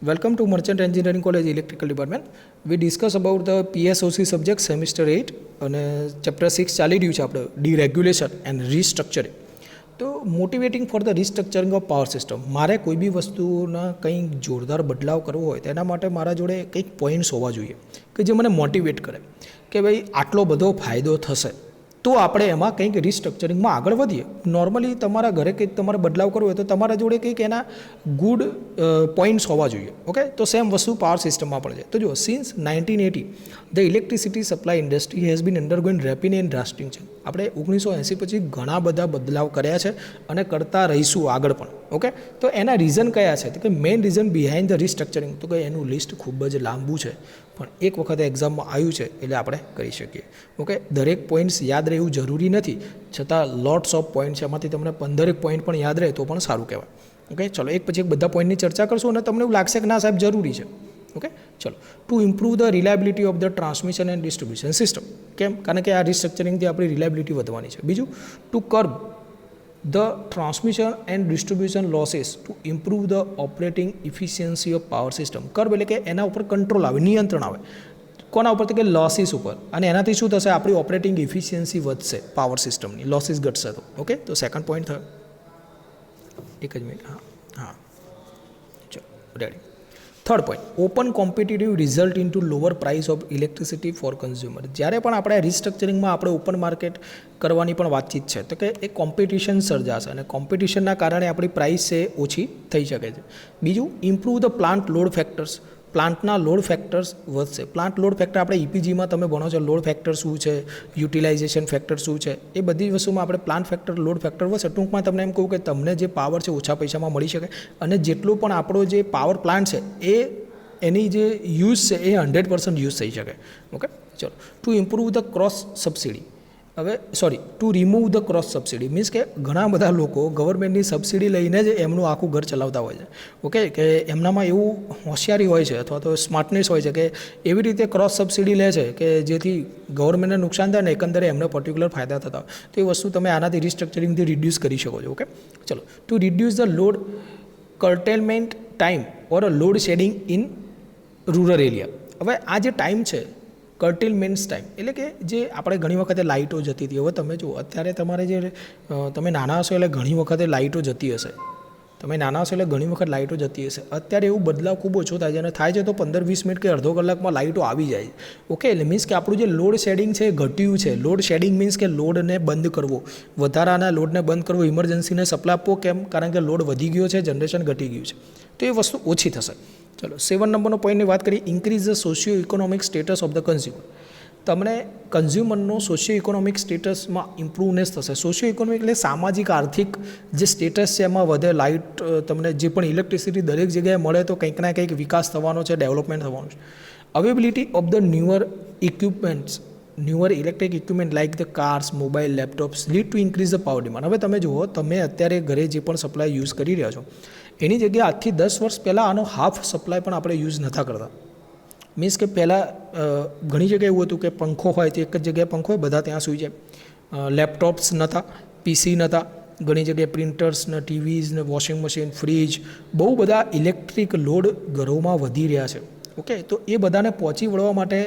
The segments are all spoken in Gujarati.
Welcome to Merchant Engineering College Electrical Department. We discuss about the PSOC subject semester 8 અને ચેપ્ટર 6 ચાલી રહ્યું છે આપણે ડીરેગ્યુલેશન એન્ડ રીસ્ટ્રક્ચરિંગ. તો motivating for the restructuring of power system. મારે કોઈ બી વસ્તુના કંઈક જોરદાર બદલાવ કરવો હોય તેના માટે મારા જોડે કંઈક પોઈન્ટ્સ હોવા જોઈએ કે જે મને મોટિવેટ કરે કે ભાઈ આટલો બધો ફાયદો થશે તો આપણે એમાં કંઈક રીસ્ટ્રક્ચરિંગમાં આગળ વધીએ. નોર્મલી તમારા ઘરે કંઈક તમારે બદલાવ કરવો હોય તો તમારા જોડે કંઈક એના ગુડ પોઈન્ટ્સ હોવા જોઈએ. ઓકે, તો સેમ વસ્તુ પાવર સિસ્ટમમાં પણ છે. તો જો since 1980 the electricity supply industry has been undergoing rapid and drastic છે. આપણે 1980 પછી ઘણા બધા બદલાવ કર્યા છે અને કરતા રહીશું આગળ પણ. ઓકે, તો એના રીઝન કયા છે? તો કે મેઇન રીઝન બિહાઇન્ડ ધ રીસ્ટ્રક્ચરિંગ, તો કે એનું લિસ્ટ ખૂબ જ લાંબુ છે પણ એક વખત એક્ઝામમાં આવ્યું છે એટલે આપણે કરી શકીએ. ઓકે, દરેક પોઈન્ટ્સ યાદ રહેવું જરૂરી નથી, છતાં લોટ્સ ઓફ પોઈન્ટ છે, એમાંથી તમને 15 પોઈન્ટ પણ યાદ રહે તો પણ સારું કહેવાય. ઓકે, ચલો એક પછી એક બધા પોઈન્ટની ચર્ચા કરશું અને તમને એવું લાગશે કે ના સાહેબ જરૂરી છે. ઓકે, ચલો to improve the reliability of the transmission and distribution system. કેમ? કારણ કે આ રિસ્ટ્રક્ચરિંગથી આપણી રિલાયબિલિટી વધવાની છે. બીજું, to curb the transmission and distribution losses to improve the operating efficiency of power system. Kerb એટલે કે એના ઉપર કંટ્રોલ આવે, નિયંત્રણ આવે. કોના ઉપર? તો કે લોસીસ ઉપર. અને એનાથી શું થશે? આપણી ઓપરેટિંગ એફિશિયન્સી વધશે પાવર સિસ્ટમની, લોસીસ ઘટશે તો. ઓકે, તો સેકન્ડ પોઈન્ટ થયો. એક જ મિનિટ. હા ચલો ready. Third point, open competitive result into lower price of electricity for consumer. જ્યારે પણ આપણે રિસ્ટ્રક્ચરિંગમાં આપણે ઓપન માર્કેટ કરવાની પણ વાતચીત છે તો કે એ કોમ્પિટિશન સર્જાશે અને કોમ્પિટિશનના કારણે આપણી પ્રાઇસ છે ઓછી થઈ શકે છે. બીજું, improve the plant load factors. પ્લાન્ટના લોડ ફેક્ટર્સ વધશે. પ્લાન્ટ લોડ ફેક્ટર આપણે ઇપીજીમાં તમે ભણો છો, લોડ ફેક્ટર શું છે, યુટિલાઇઝેશન ફેક્ટર શું છે, એ બધી વસ્તુમાં આપણે પ્લાન્ટ ફેક્ટર, લોડ ફેક્ટર વધશે. ટૂંકમાં તમને એમ કહું કે તમને જે પાવર છે ઓછા પૈસામાં મળી શકે અને જેટલો પણ આપણો જે પાવર પ્લાન્ટ છે એ એની જે યુઝ છે એ 100% યુઝ થઈ શકે. ઓકે, ચલો to improve the cross subsidy. હવે to remove the cross subsidy means કે ઘણા બધા લોકો ગવર્મેન્ટની સબસિડી લઈને જ એમનું આખું ઘર ચલાવતા હોય છે. ઓકે, કે એમનામાં એવું હોશિયારી હોય છે અથવા તો સ્માર્ટનેસ હોય છે કે એવી રીતે ક્રોસ સબસિડી લે છે કે જેથી ગવર્મેન્ટને નુકસાન થાય ને એકંદરે એમને પર્ટિક્યુલર ફાયદા થતા હોય. તો એ વસ્તુ તમે આનાથી રિસ્ટ્રક્ચરિંગથી રિડ્યુસ કરી શકો છો. ઓકે, ચલો to reduce the load curtailment time or load shedding in rural area. હવે આ જે ટાઈમ છે કર્ટેલમેન્ટ્સ ટાઈમ એટલે કે જે આપણે ઘણી વખતે લાઇટો જતી હતી. હવે તમે જુઓ અત્યારે તમારે જે તમે નાના હશો એટલે ઘણી વખતે લાઇટો જતી હશે. તમે નાના હશો એટલે ઘણી વખત લાઇટો જતી હશે. અત્યારે એવું બદલાવ ખૂબ ઓછો થાય છે અને થાય છે તો 15-20 મિનિટ કે અડધો કલાકમાં લાઇટો આવી જાય. ઓકે, એટલે મીન્સ કે આપણું જે લોડ શેડિંગ છે એ ઘટ્યું છે. લોડ શેડિંગ મીન્સ કે લોડને બંધ કરવો, વધારાના લોડને બંધ કરવો, ઇમરજન્સીને સપ્લાય આપવો. કેમ? કારણ કે લોડ વધી ગયો છે, જનરેશન ઘટી ગયું છે, તો એ વસ્તુ ઓછી થશે. ચલો 7 નંબરનો પોઈન્ટની વાત કરીએ, increase the socio economic status of the consumer. તમને કન્ઝ્યુમરનો સોશિયો ઇકોનોમિક સ્ટેટસમાં ઇમ્પ્રુવનેસ થશે. સોશિયો ઇકોનોમિક એટલે સામાજિક આર્થિક જે સ્ટેટસ છે એમાં વધે. લાઇટ તમને જે પણ ઇલેક્ટ્રિસિટી દરેક જગ્યાએ મળે તો કંઈક ના કંઈક વિકાસ થવાનો છે, ડેવલપમેન્ટ થવાનું છે. Availability of the newer equipments, newer electric equipment like the cars, mobile, laptops lead to increase the power demand. હવે તમે જુઓ, તમે અત્યારે ઘરે જે પણ સપ્લાય યુઝ કરી રહ્યા છો એની જગ્યાએ આજથી 10 વર્ષ પહેલાં આનો હાફ સપ્લાય પણ આપણે યુઝ નહોતા કરતા. મીન્સ કે પહેલાં ઘણી જગ્યાએ એવું હતું કે પંખો હોય તો એક જ જગ્યાએ પંખો હોય, બધા ત્યાં સૂઈ જાય. લેપટોપ્સ નહોતા, પીસી નહોતા, ઘણી જગ્યાએ પ્રિન્ટર્સ ને ટીવીઝ ને વોશિંગ મશીન, ફ્રીજ, બહુ બધા ઇલેક્ટ્રિક લોડ ઘરોમાં વધી રહ્યા છે. ઓકે, તો એ બધાને પહોંચી વળવા માટે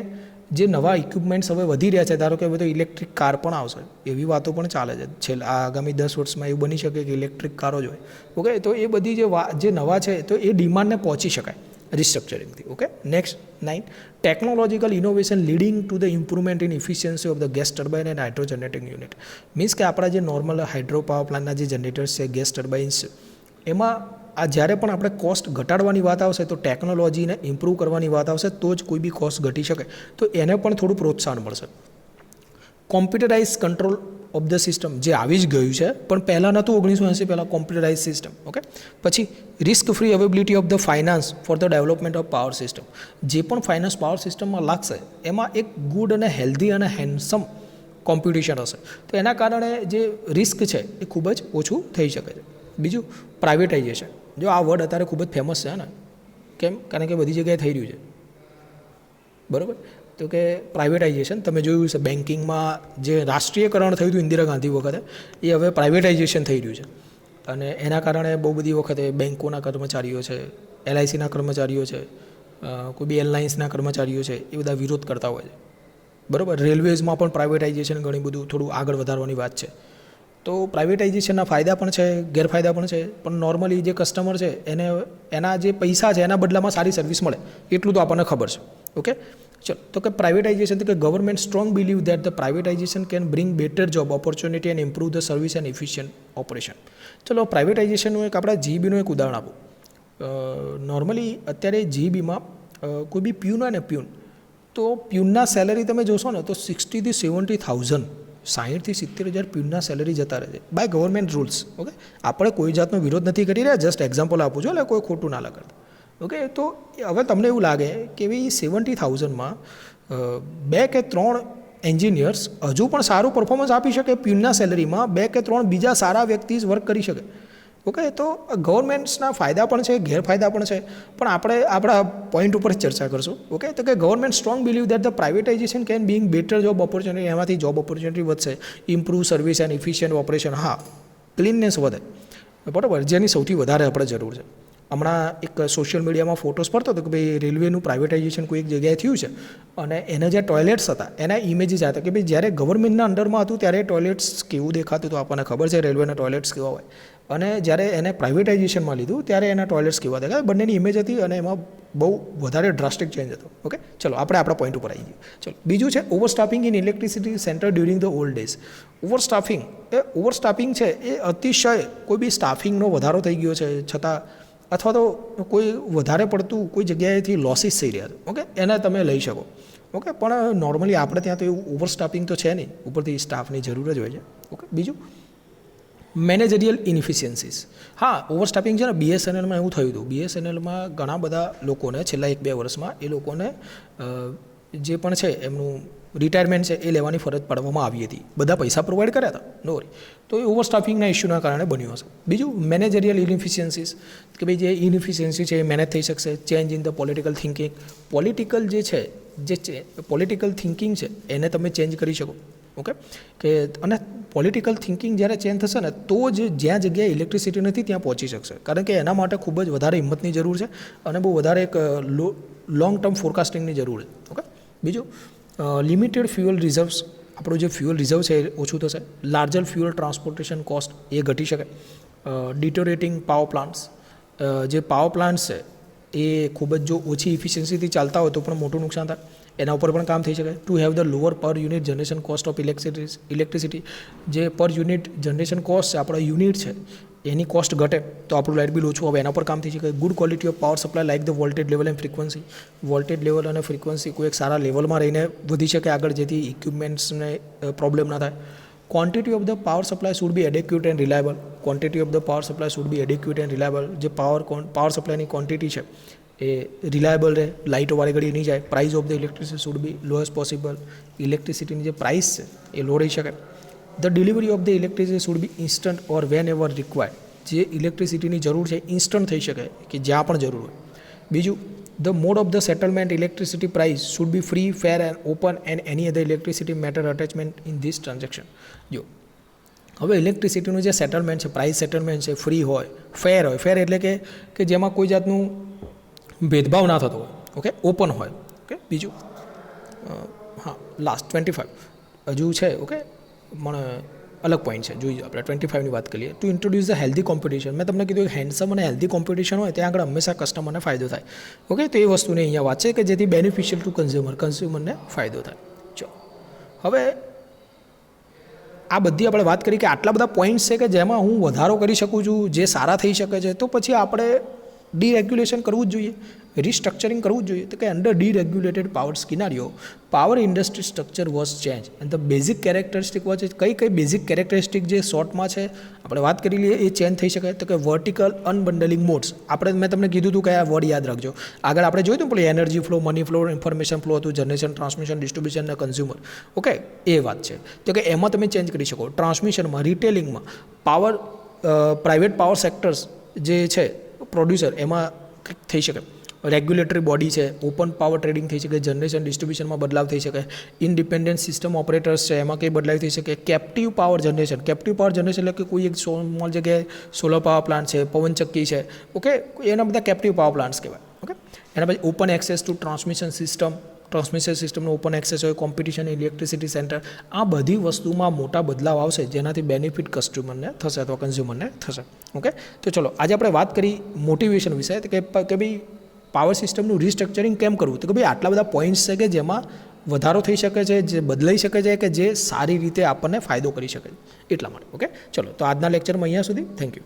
જે નવા ઇક્વિપમેન્ટ્સ હવે વધી રહ્યા છે, ધારો કે હવે તો ઇલેક્ટ્રિક કાર પણ આવશે, એવી વાતો પણ ચાલે છે. છેલ્લા આગામી 10 વર્ષમાં એવું બની શકે કે ઇલેક્ટ્રિક કારો જ હોય. ઓકે, તો એ બધી જે નવા છે તો એ ડિમાન્ડને પહોંચી શકાય રિસ્ટ્રક્ચરિંગથી. Okay, next 9, technological innovation leading to the improvement in efficiency of the gas turbine and hydro generating unit. Means કે આપણા જે નોર્મલ હાઇડ્રો પાવર પ્લાન્ટના જે જનરેટર્સ છે, ગેસ ટર્બાઇન્સ છે, એમાં આ જ્યારે પણ આપણે કોસ્ટ ઘટાડવાની વાત આવશે તો ટેકનોલોજીને ઇમ્પ્રૂવ કરવાની વાત આવશે તો જ કોઈ બી કોસ્ટ ઘટી શકે. તો એને પણ થોડું પ્રોત્સાહન મળશે. Computerise control of the system જે આવી જ ગયું છે પણ પહેલાં નહોતું. 1980 પહેલાં કોમ્પ્યુટરાઇઝ સિસ્ટમ. ઓકે, પછી risk free availability of the finance for the development of power system. જે પણ ફાઇનાન્સ પાવર સિસ્ટમમાં લાગશે એમાં એક ગુડ અને હેલ્ધી અને હેન્ડસમ કોમ્પિટિશન હશે. તો એના કારણે જે રિસ્ક છે એ ખૂબ જ ઓછું થઈ શકે છે. બીજું, પ્રાઇવેટાઇઝેશન. જો આ વર્ડ અત્યારે ખૂબ જ ફેમસ છે ને, કેમ? કારણ કે બધી જગ્યાએ થઈ રહ્યું છે, બરાબર. તો કે પ્રાઇવેટાઇઝેશન તમે જોયું છે, બેન્કિંગમાં જે રાષ્ટ્રીયકરણ થયું હતું ઇન્દિરા ગાંધી વખતે એ હવે પ્રાઇવેટાઇઝેશન થઈ રહ્યું છે અને એના કારણે બહુ બધી વખતે બેન્કોના કર્મચારીઓ છે LICના કર્મચારીઓ છે, કોઈ બી એરલાઇન્સના કર્મચારીઓ છે, એ બધા વિરોધ કરતા હોય છે, બરાબર. રેલવેઝમાં પણ પ્રાઇવેટાઇઝેશન ઘણી બધું થોડું આગળ વધારવાની વાત છે. તો પ્રાઇવેટાઇઝેશનના ફાયદા પણ છે, ગેરફાયદા પણ છે, પણ નોર્મલી જે કસ્ટમર છે એને એના જે પૈસા છે એના બદલામાં સારી સર્વિસ મળે એટલું તો આપણને ખબર છે. ઓકે, ચલો. તો કે પ્રાઇવેટાઇઝેશન, તો કે government strong believe that the privatisation can bring better job opportunity and improve the service and efficient operation. ચલો, પ્રાઇવેટાઇઝેશનનું એક આપણા GEBનું એક ઉદાહરણ આપું. નોર્મલી અત્યારે GEBમાં કોઈ બી પ્યુન હોય ને, તો પ્યુનના સેલરી તમે જોશો ને તો 60,000 થી 70,000, 60,000 થી 70,000 પ્યુનના સેલરી જતા રહે છે બાય ગવર્મેન્ટ રૂલ્સ. ઓકે, આપણે કોઈ જાતનો વિરોધ નથી કરી રહ્યા, જસ્ટ એક્ઝામ્પલ આપું છું, એટલે કોઈ ખોટું ના લગાડતા. ઓકે, તો હવે તમને એવું લાગે કે ભાઈ 70,000માં 2 કે 3 એન્જિનિયર્સ હજુ પણ સારું પરફોર્મન્સ આપી શકે, પ્યુનના સેલરીમાં 2 કે 3 બીજા સારા વ્યક્તિઝ વર્ક કરી શકે. ઓકે, તો ગવર્મેન્ટ્સના ફાયદા પણ છે, ગેરફાયદા પણ છે, પણ આપણે આપણા પોઈન્ટ ઉપર ચર્ચા કરશું. ઓકે, તો કે government strong believe that the privatisation can bring better job opportunity, એમાંથી જોબ ઓપોર્ચ્યુનિટી વધશે, improve service and efficient operation. હા, ક્લીનનેસ વધે, બરાબર, જેની સૌથી વધારે આપણે જરૂર છે. હમણાં એક સોશિયલ મીડિયામાં ફોટોસ પડતો હતો કે ભાઈ રેલવેનું પ્રાઇવેટાઇઝેશન કોઈ એક જગ્યાએ થયું છે અને એના જે ટોયલેટ્સ હતા એના ઇમેજીસ હતા કે ભાઈ જ્યારે ગવર્મેન્ટના અંડરમાં હતું ત્યારે ટોયલેટ્સ કેવું દેખાતું હતું, આપણને ખબર છે રેલવેના ટોયલેટ્સ કેવા હોય, અને જ્યારે એને પ્રાઇવેટાઇઝેશનમાં લીધું ત્યારે એના ટોયલેટ્સ કેવા દેખાય, બંનેની ઇમેજ હતી અને એમાં બહુ વધારે ડ્રાસ્ટિક ચેન્જ હતો. ઓકે, ચલો આપણે આપણા પોઈન્ટ ઉપર આવી ગઈએ. ચલો, બીજું છે overstaffing in electricity centre during the old days. Overstaffing છે એ અતિશય કોઈ બી સ્ટાફિંગનો વધારો થઈ ગયો છે છતાં, અથવા તો કોઈ વધારે પડતું કોઈ જગ્યાએથી લોસીસ થઈ રહ્યા છે. ઓકે, એને તમે લઈ શકો. ઓકે, પણ નોર્મલી આપણે ત્યાં તો એવું ઓવરસ્ટાફિંગ તો છે નહીં, ઉપરથી સ્ટાફની જરૂર જ હોય છે. ઓકે, બીજું મેનેજરિયલ ઇનએફિશિયન્સીસ. હા, ઓવરસ્ટાફિંગ છે ને, BSNLમાં એવું થયું હતું. BSNLમાં ઘણા બધા લોકોને છેલ્લા 1-2 વર્ષમાં એ લોકોને જે પણ છે એમનું રિટાયરમેન્ટ છે એ લેવાની ફરજ પાડવામાં આવી હતી. બધા પૈસા પ્રોવાઈડ કર્યા હતા, નો વરી. તો એ ઓવરસ્ટાફિંગના ઇસ્યુના કારણે બન્યું હશે. બીજું મેનેજરિયલ ઇનએફિશિયન્સીસ, કે ભાઈ જે ઇનએફિશિયન્સી છે એ મેનેજ થઈ શકશે. Change in the political thinking, political જે છે, પોલિટિકલ થિંકિંગ છે એને તમે ચેન્જ કરી શકો. ઓકે, કે અને પોલિટિકલ થિંકિંગ જ્યારે ચેન્જ થશે ને તો જ જ્યાં જગ્યાએ ઇલેક્ટ્રિસિટી નથી ત્યાં પહોંચી શકશે, કારણ કે એના માટે ખૂબ જ વધારે હિંમતની જરૂર છે અને બહુ વધારે એક લોંગ ટર્મ ફોરકાસ્ટિંગની જરૂર છે. ઓકે, બીજું લિમિટેડ ફ્યુઅલ રિઝર્વ્સ, આપણું જે ફ્યુઅલ રિઝર્વ છે એ ઓછું થશે. લાર્જર ફ્યુઅલ ટ્રાન્સપોર્ટેશન કોસ્ટ એ ઘટી શકે. ડિટોરેટિંગ પાવર પ્લાન્ટ્સ, જે પાવર પ્લાન્ટ્સ છે એ ખૂબ જ જો ઓછી ઇફિશિયન્સીથી ચાલતા હોય તો પણ મોટું નુકસાન થાય, એના ઉપર પણ કામ થઈ શકે. ટુ હેવ ધ લોઅર પર unit generation cost of electricity, જે પર યુનિટ જનરેશન કોસ્ટ છે, આપણા યુનિટ છે એની કોસ્ટ ઘટે તો આપણું લાઇટ બિલ ઓછું આવે, એના પર કામ થઈ શકે. Good quality of power supply like the voltage level and frequency, voltage level અને ફ્રીક્વન્સી કોઈ એક સારા લેવલમાં રહીને વધી શકે આગળ, જેથી ઇક્વિપમેન્ટ્સને પ્રોબ્લેમ ના થાય. Quantity of the power supply should be adequate and reliable, quantity of the power supply should be adequate and reliable, જે પાવર સપ્લાયની ક્વોન્ટિટી છે એ રિલાયબલ રહે, લાઇટો વારે ઘડી નહીં જાય. Price of the electricity should be lowest possible, ઇલેક્ટ્રિસિટીની જે પ્રાઇસ છે એ લો રહી શકે. The delivery of the electricity should be instant or whenever required, જે ઇલેક્ટ્રિસિટીની જરૂર છે ઇન્સ્ટન્ટ થઈ શકે કે જ્યાં પણ જરૂર હોય. બીજું the mode of the settlement electricity price should be free, fair and open end any other electricity matter attachment in this transaction. જો હવે ઇલેક્ટ્રિસિટીનું જે સેટલમેન્ટ છે, પ્રાઇસ સેટલમેન્ટ છે, ફ્રી હોય, ફેર હોય. ફેર એટલે કે જેમાં કોઈ જાતનું ભેદભાવ ના થતો હોય. ઓકે, ઓપન હોય. ઓકે, બીજું હા લાસ્ટ 25 હજુ છે. ઓકે, મને અલગ પોઈન્ટ છે, જોઈએ આપણે 25ની વાત કરીએ. To introduce the healthy competition, મેં તમને કીધું કે હેન્ડસમ અને હેલ્ધી કોમ્પિટિશન હોય ત્યાં આગળ હંમેશા કસ્ટમરને ફાયદો થાય. ઓકે, તો એ વસ્તુની અહીંયા વાત છે કે જેથી બેનિફિશિયલ ટુ કન્ઝ્યુમરને ફાયદો થાય. ચલો, હવે આ બધી આપણે વાત કરી કે આટલા બધા પોઈન્ટ્સ છે કે જેમાં હું વધારો કરી શકું છું, જે સારા થઈ શકે છે, તો પછી આપણે ડીરેગ્યુલેશન કરવું જ જોઈએ, રિસ્ટ્રક્ચરિંગ કરવું જ જોઈએ. તો કે under deregulated power scenario power industry structure was change and the basic characteristic was, કઈ બેઝિક કેરેક્ટરિસ્ટિક જે શોર્ટમાં છે આપણે વાત કરી લઈએ એ ચેન્જ થઈ શકે. તો કે વર્ટિકલ અનબન્ડલિંગ મોડ્સ, મેં તમને કીધું હતું કે આ વર્ડ યાદ રાખજો. આગળ આપણે જોયું હતું પેલું energy flow, money flow, information flow હતું, જનરેશન, ટ્રાન્સમિશન, ડિસ્ટ્રીબ્યુશન અને કન્ઝ્યુમર. ઓકે, એ વાત છે. તો કે એમાં તમે ચેન્જ કરી શકો. ટ્રાન્સમિશનમાં, રિટેલિંગમાં, પ્રાઇવેટ પાવર સેક્ટર્સ જે છે પ્રોડ્યુસર, એમાં થઈ શકે. રેગ્યુલેટરી બોડી છે, ઓપન પાવર ટ્રેડિંગ થઈ શકે, જનરેશન ડિસ્ટ્રીબ્યુશનમાં બદલાવ થઈ શકે, ઇન્ડિપેન્ડન્ટ સિસ્ટમ ઓપરેટર્સ છે એમાં કંઈ બદલાવ થઈ શકે, કેપ્ટિવ પાવર જનરેશન એટલે કે કોઈ એક સ્મોલ જગ્યાએ સોલર પાવર પ્લાન્ટ છે, પવનચક્કી છે, ઓકે, એના બધા કેપ્ટિવ પાવર પ્લાન્ટ્સ કહેવાય. ઓકે, એના પછી ઓપન એક્સેસ ટુ ટ્રાન્સમિશન સિસ્ટમનો ઓપન એક્સેસ હોય, કોમ્પિટિશન ઇલેક્ટ્રિસિટી સેન્ટર, આ બધી વસ્તુમાં મોટા બદલાવ આવશે જેનાથી બેનિફિટ કસ્ટમરને થશે અથવા કન્ઝ્યુમરને થશે. ઓકે, તો ચલો આજે આપણે વાત કરી મોટિવેશન વિશે કે ભાઈ પાવર સિસ્ટમનું રિસ્ટ્રક્ચરિંગ કેમ કરવું. તો કે ભાઈ આટલા બધા પોઈન્ટ્સ છે કે જેમાં વધારો થઈ શકે છે, જે બદલાઈ શકે છે, કે જે સારી રીતે આપણને ફાયદો કરી શકે છે એટલા માટે. ઓકે, ચલો તો આજના લેક્ચરમાં અહીંયા સુધી. Thank you.